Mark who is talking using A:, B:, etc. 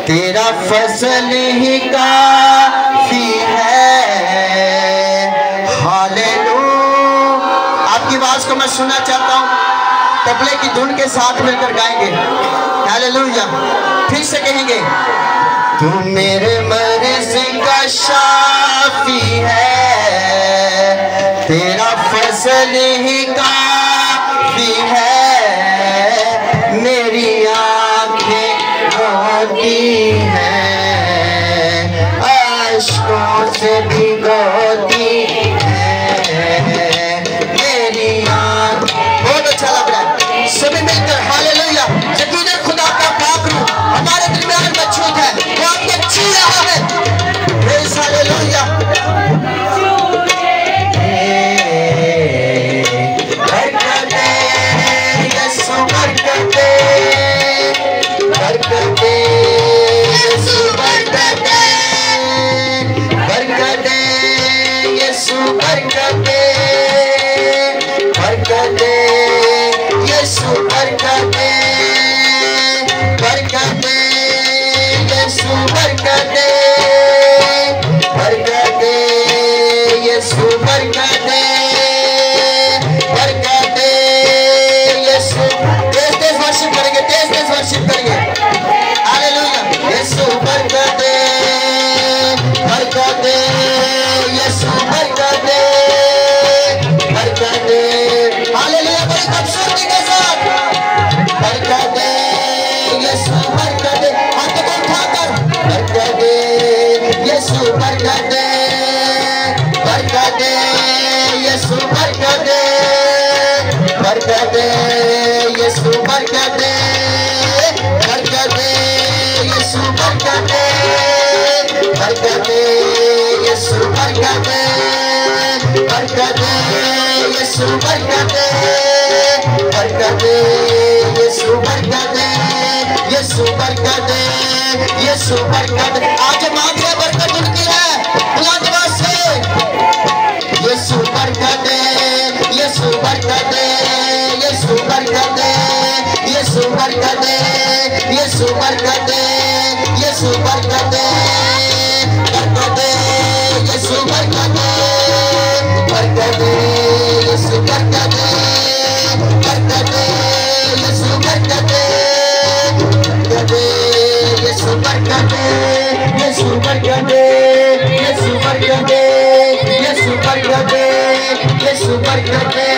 A: तेरा फसल ही काफी है। हालेलुया। आपकी आवाज को मैं सुनना चाहता हूँ, तबले की धुन के साथ मिलकर गाएंगे हालेलुया। फिर से कहेंगे, तू मेरे मर्ज का शाफी है, तेरा फसल ही काफी है। मेरी आंखें रोती हैं, अश्कों से भिगोती हैं मेरी आंख। बहुत अच्छा लग रहा है, सभी मिलकर हालेलुया। यकीनन खुदा का पाक रूह हमारे दरमियान मौजूद है, वो आपको छू रहा है। Praise hallelujah. आज मांग रहे बरकत उनकी है बुलंदवाज से। यीशु बरकत दे, यीशु बरकत दे, यीशु बरकत दे, यीशु बरकत दे, यीशु बरकत दे, यीशु बरकत दे, बरकत दे, यीशु बरकत दे, बरकत दे, यीशु बरकत दे, बरकत दे, यीशु बरकत दे, बरकत दे, यीशु बरकत दे, यीशु बरकत दे, यीशु बरकत दे, यीशु बरकत दे, यीशु बरकत दे।